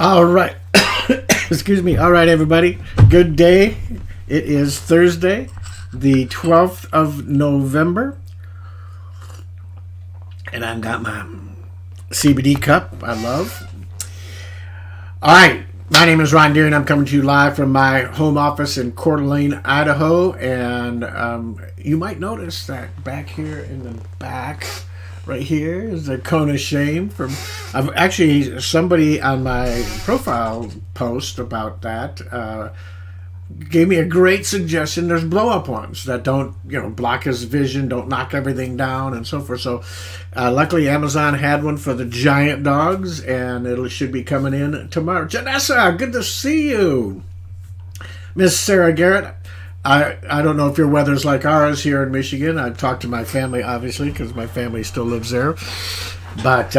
All right. Excuse me. All right, everybody. Good day. It is Thursday, the 12th of November. And I've got my CBD cup I love. All right. My name is Ron Deere, and I'm coming to you live from my home office in Coeur d'Alene, Idaho. And you might notice that back here in the back, right here, is a cone of shame from. I've actually, somebody on my profile post about that gave me a great suggestion. There's blow up ones that don't, block his vision, don't knock everything down, and so forth. So, luckily, Amazon had one for the giant dogs, and it should be coming in tomorrow. Janessa, good to see you. Miss Sarah Garrett. I don't know if your weather's like ours here in Michigan. I've talked to my family, obviously, because my family still lives there. But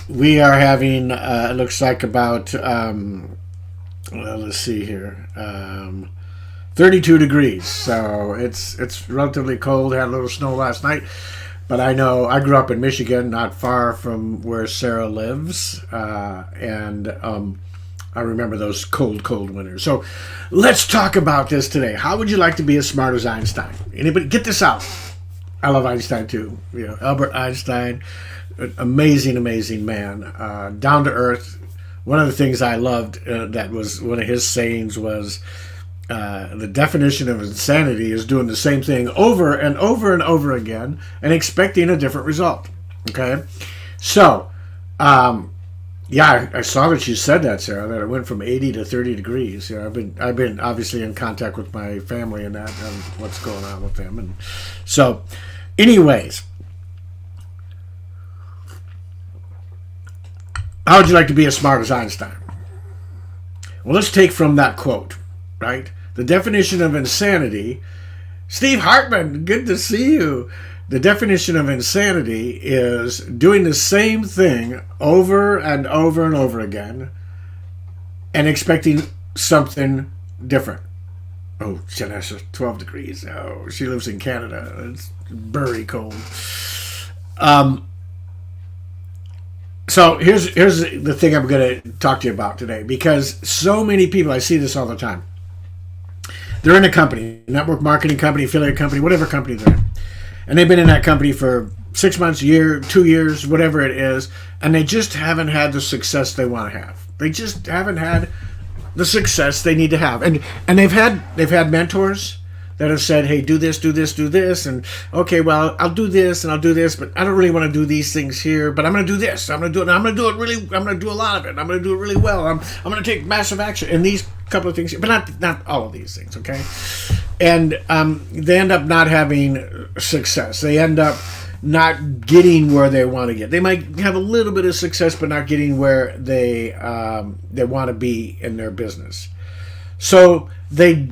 we are having, it looks like about, let's see here, 32 degrees. So it's relatively cold. Had a little snow last night. But I know I grew up in Michigan, not far from where Sarah lives. I remember those cold winters. So let's talk about this today. How would you like to be as smart as Einstein? Anybody get this out? I love Einstein too. Albert Einstein, amazing man, down to earth. One of the things I loved that was one of his sayings was the definition of insanity is doing the same thing over and over and over again and expecting a different result. Okay, so. Yeah, I saw that you said that, Sarah, that it went from 80 to 30 degrees. I've been obviously in contact with my family and that, and what's going on with them. And so, anyways, how would you like to be as smart as Einstein? Well, let's take from that quote, right? The definition of insanity. Steve Hartman, good to see you. The definition of insanity is doing the same thing over and over and over again and expecting something different. Oh, Janessa, 12 degrees. Oh, she lives in Canada. It's very cold. So here's the thing I'm going to talk to you about today, because so many people, I see this all the time. They're in a company, network marketing company, affiliate company, whatever company they're in. And they've been in that company for 6 months, a year, 2 years, whatever it is, and they just haven't had the success they want to have. They just haven't had the success they need to have. And they've had mentors that have said, hey, do this, and okay, well, I'll do this and I'll do this, but I don't really want to do these things here, but I'm going to do this. I'm going to do it. I'm going to do it really. I'm going to do a lot of it. I'm going to do it really well. I'm going to take massive action in these couple of things, but not all of these things, okay? And they end up not having success. They end up not getting where they want to get. They might have a little bit of success, but not getting where they want to be in their business. So they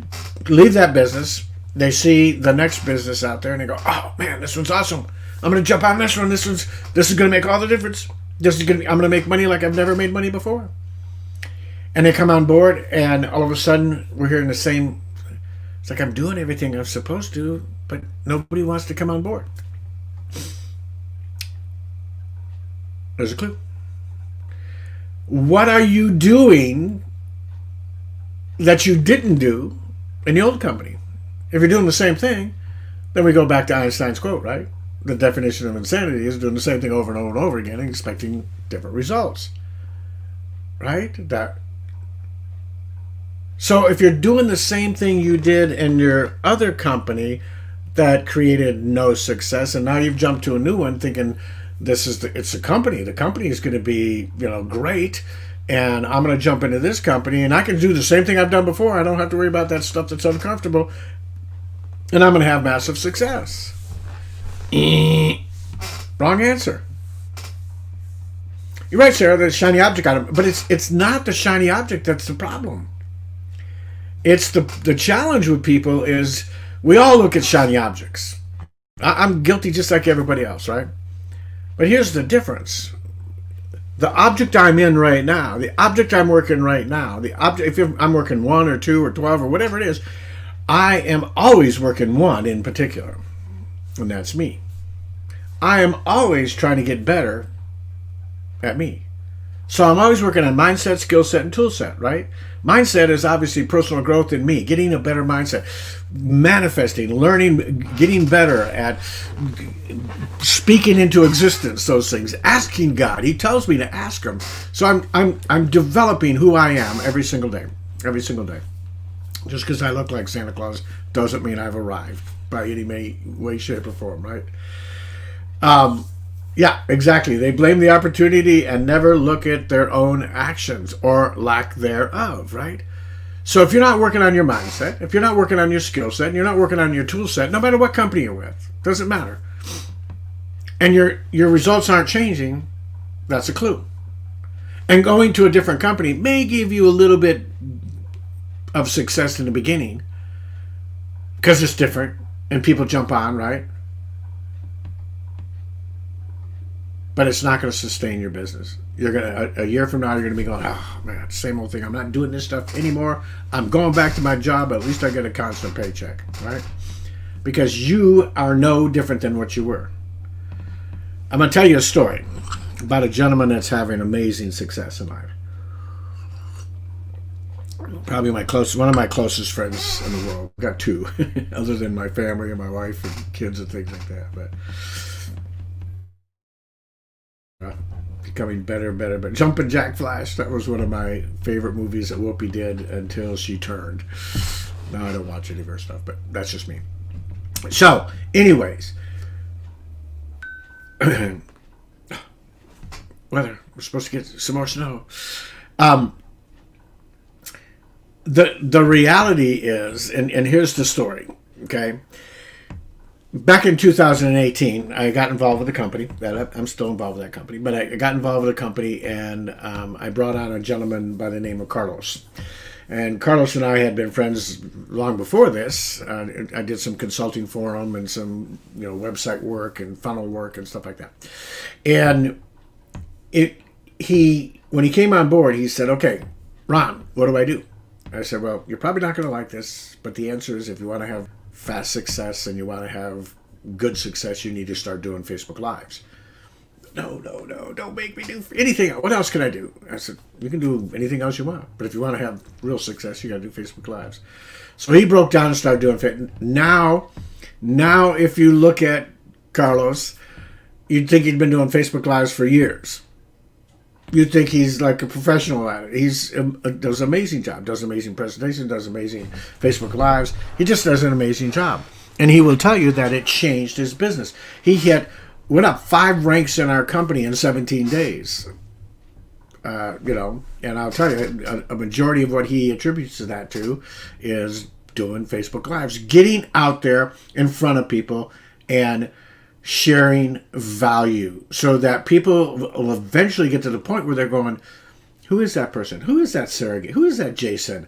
leave that business. They see the next business out there, and they go, "Oh man, this one's awesome! I'm going to jump on this one. This is going to make all the difference. I'm going to make money like I've never made money before." And they come on board, and all of a sudden, we're hearing the same. It's like I'm doing everything I'm supposed to, but nobody wants to come on board. There's a clue. What are you doing that you didn't do in the old company? If you're doing the same thing, then we go back to Einstein's quote, right? The definition of insanity is doing the same thing over and over and over again and expecting different results. Right? So if you're doing the same thing you did in your other company that created no success, and now you've jumped to a new one thinking it's a company. The company is going to be, great, and I'm going to jump into this company, and I can do the same thing I've done before. I don't have to worry about that stuff that's uncomfortable, and I'm going to have massive success. Wrong answer. You're right, Sarah, there's a shiny object on it, but it's not the shiny object that's the problem. It's the challenge with people is we all look at shiny objects. I'm guilty just like everybody else, right? But here's the difference. The object I'm in right now, the object I'm working right now, if I'm working 1 or 2 or 12 or whatever it is, I am always working one in particular, and that's me. I am always trying to get better at me. So I'm always working on mindset, skill set, and tool set, right? Mindset is obviously personal growth in me, getting a better mindset, manifesting, learning, getting better at speaking into existence those things, asking God. He tells me to ask Him. So I'm developing who I am every single day, every single day. Just because I look like Santa Claus doesn't mean I've arrived by any way, shape, or form, right? Yeah, exactly. They blame the opportunity and never look at their own actions or lack thereof, right? So if you're not working on your mindset, if you're not working on your skill set, and you're not working on your tool set, no matter what company you're with, doesn't matter, and your results aren't changing, that's a clue. And going to a different company may give you a little bit of success in the beginning because it's different and people jump on, right? But it's not going to sustain your business. You're gonna a year from now, you're gonna be going, oh man, same old thing. I'm not doing this stuff anymore. I'm going back to my job. But at least I get a constant paycheck, right? Because you are no different than what you were. I'm gonna tell you a story about a gentleman that's having amazing success in life. Probably one of my closest friends in the world. I've got two, other than my family and my wife and kids and things like that. But becoming better and better. But Jumpin' Jack Flash, that was one of my favorite movies that Whoopi did until she turned. Now I don't watch any of her stuff, but that's just me. So, anyways, weather. We're supposed to get some more snow. The reality is, and here's the story, okay? Back in 2018, I got involved with a company. I'm still involved with that company, but I got involved with a company, and I brought on a gentleman by the name of Carlos. And Carlos and I had been friends long before this. I did some consulting for him and some website work and funnel work and stuff like that. And when he came on board, he said, "Okay, Ron, what do I do?" I said, "Well, you're probably not going to like this, but the answer is if you want to have fast success and you want to have good success, you need to start doing Facebook Lives." No, don't make me do anything else. What else can I do? I said, you can do anything else you want, but if you want to have real success, you got to do Facebook Lives. So he broke down and started doing it. Now if you look at Carlos, you'd think he'd been doing Facebook Lives for years. You'd think he's like a professional at it. He does an amazing job, does amazing presentations, does amazing Facebook Lives. He just does an amazing job. And he will tell you that it changed his business. He went up 5 ranks in our company in 17 days. And I'll tell you, a majority of what he attributes to that to is doing Facebook Lives, getting out there in front of people and sharing value so that people will eventually get to the point where they're going, who is that person? Who is that Sarah? Who is that Jason?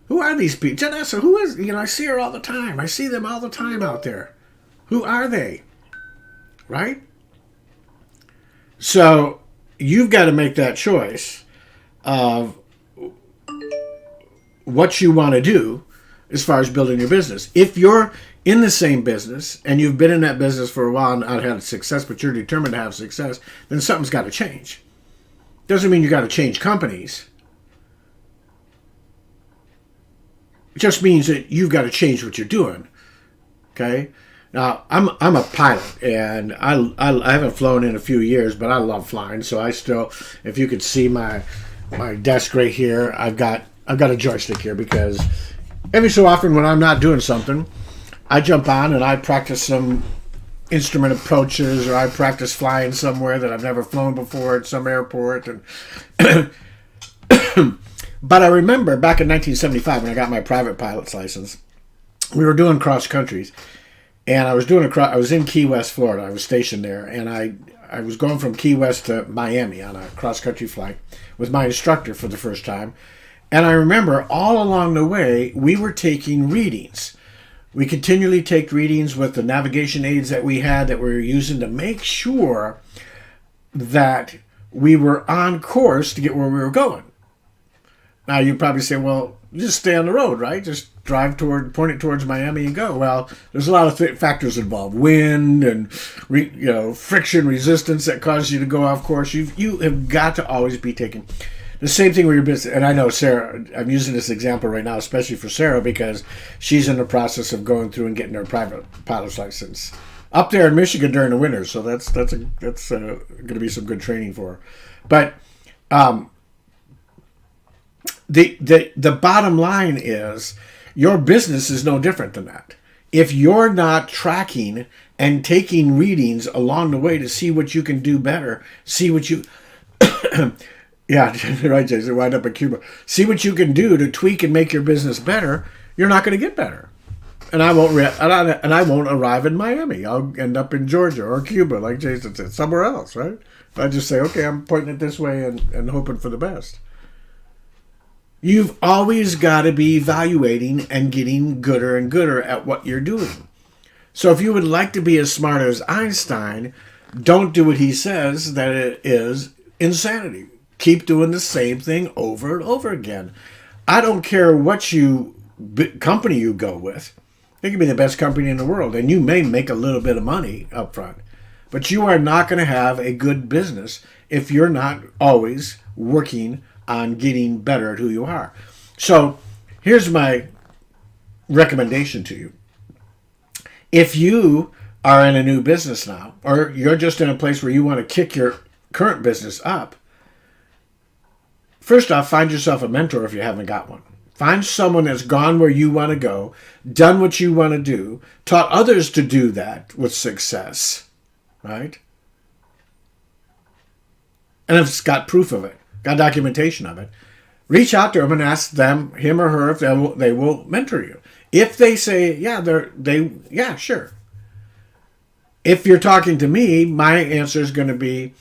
Who are these people? Janessa, who is, I see her all the time. I see them all the time out there. Who are they? Right? So you've got to make that choice of what you want to do as far as building your business. If you're in the same business and you've been in that business for a while and not had success, but you're determined to have success, then something's got to change. Doesn't mean you got to change companies. It just means that you've got to change what you're doing. Okay? Now, I'm a pilot, and I haven't flown in a few years, but I love flying. So I still, if you could see my desk right here, I've got a joystick here because every so often when I'm not doing something, I jump on and I practice some instrument approaches, or I practice flying somewhere that I've never flown before at some airport. And but I remember back in 1975 when I got my private pilot's license, we were doing cross countries. And I was in Key West, Florida. I was stationed there, and I was going from Key West to Miami on a cross-country flight with my instructor for the first time. And I remember all along the way, we were taking readings. We continually take readings with the navigation aids that we had that we were using to make sure that we were on course to get where we were going. Now, you probably say, well, you just stay on the road, right? Just point it towards Miami and go. Well, there's a lot of factors involved: wind and friction, resistance that causes you to go off course. You have got to always be taking the same thing with your business. And I know Sarah, I'm using this example right now, especially for Sarah, because she's in the process of going through and getting her private pilot's license up there in Michigan during the winter. So that's going to be some good training for her. But the bottom line is your business is no different than that. If you're not tracking and taking readings along the way to see what you can do better, see what you yeah, right, Jason, wind up in Cuba. See what you can do to tweak and make your business better, you're not going to get better. And I won't arrive in Miami. I'll end up in Georgia or Cuba, like Jason said, somewhere else, right? I just say, okay, I'm pointing it this way and hoping for the best. You've always got to be evaluating and getting gooder and gooder at what you're doing. So if you would like to be as smart as Einstein, don't do what he says, that it is insanity. Keep doing the same thing over and over again. I don't care what company you go with. It can be the best company in the world, and you may make a little bit of money up front. But you are not going to have a good business if you're not always working on getting better at who you are. So here's my recommendation to you. If you are in a new business now, or you're just in a place where you want to kick your current business up, first off, find yourself a mentor if you haven't got one. Find someone that's gone where you want to go, done what you want to do, taught others to do that with success, right? And if it's got proof of it, got documentation of it, reach out to them and ask them, him or her, if they will mentor you. If they say, yeah, sure. If you're talking to me, my answer is going to be,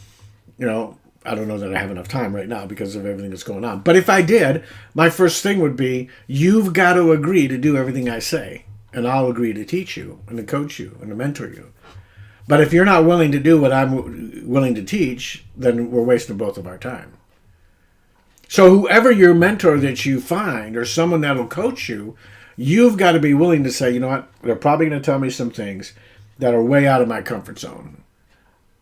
I don't know that I have enough time right now because of everything that's going on. But if I did, my first thing would be, you've got to agree to do everything I say. And I'll agree to teach you and to coach you and to mentor you. But if you're not willing to do what I'm willing to teach, then we're wasting both of our time. So whoever your mentor that you find or someone that'll coach you, you've got to be willing to say, you know what, they're probably going to tell me some things that are way out of my comfort zone.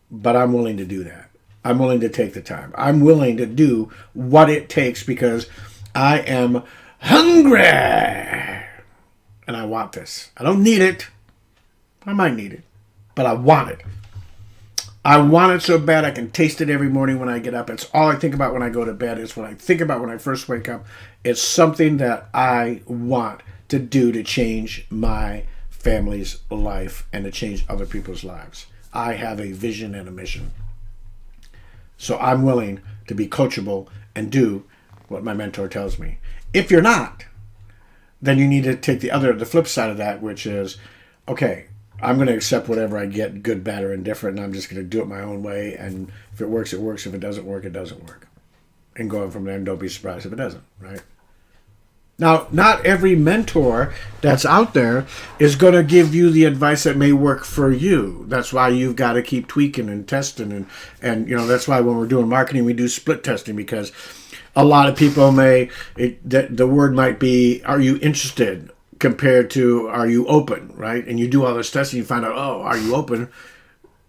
But I'm willing to do that. I'm willing to take the time. I'm willing to do what it takes because I am hungry. And I want this. I don't need it. I might need it. But I want it. I want it so bad I can taste it every morning when I get up. It's all I think about when I go to bed. It's what I think about when I first wake up. It's something that I want to do to change my family's life and to change other people's lives. I have a vision and a mission. So I'm willing to be coachable and do what my mentor tells me. If you're not, then you need to take the flip side of that, which is, okay, I'm going to accept whatever I get, good, bad, or indifferent, and I'm just going to do it my own way. And if it works, it works. If it doesn't work, it doesn't work. And going from there, and don't be surprised if it doesn't, right? Now, not every mentor that's out there is going to give you the advice that may work for you. That's why you've got to keep tweaking and testing. And that's why when we're doing marketing, we do split testing, because a lot of people the word might be, are you interested, compared to, are you open, right? And you do all this testing, you find out, are you open?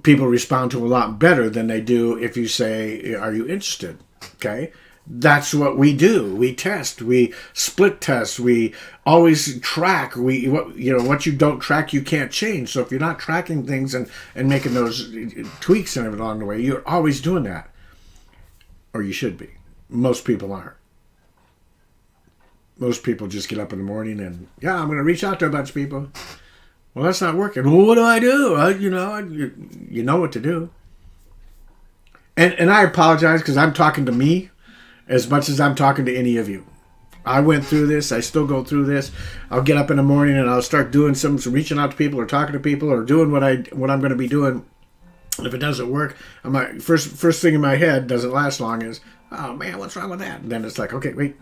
People respond to a lot better than they do if you say, are you interested? Okay? That's what we do. We test. We split test. We always track. What you don't track, you can't change. So if you're not tracking things and making those tweaks and everything along the way, you're always doing that. Or you should be. Most people aren't. Most people just get up in the morning and, I'm going to reach out to a bunch of people. Well, that's not working. Well, what do I do? You know what to do. And I apologize because I'm talking to me as much as I'm talking to any of you. I went through this. I still go through this. I'll get up in the morning and I'll start doing some reaching out to people or talking to people or doing what I'm going to be doing. And if it doesn't work, I'm like, first thing in my head, doesn't last long, is, oh man, what's wrong with that? And then it's like, okay, wait,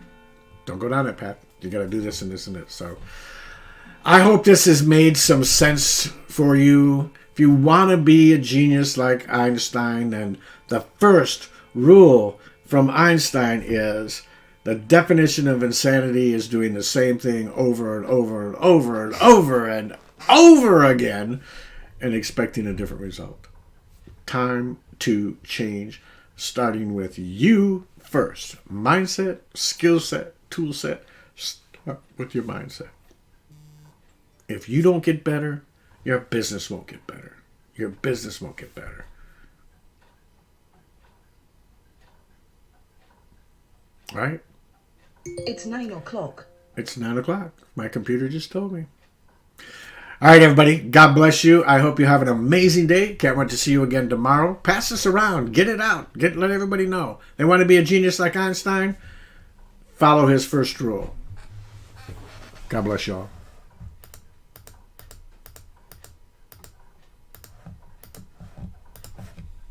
don't go down that path. You got to do this and this and this. So I hope this has made some sense for you. If you want to be a genius like Einstein, then the first rule from Einstein is The definition of insanity is doing the same thing over and over and over and over and over again and expecting a different result. Time to change, starting with you first. Mindset, skill set, tool set. Start with your mindset. If you don't get better, your business won't get better. Your business won't get better. Right? It's 9 o'clock. It's 9 o'clock. My computer just told me. All right, everybody. God bless you. I hope you have an amazing day. Can't wait to see you again tomorrow. Pass this around. Get it out. Let everybody know. They want to be a genius like Einstein? Follow his first rule. God bless you all.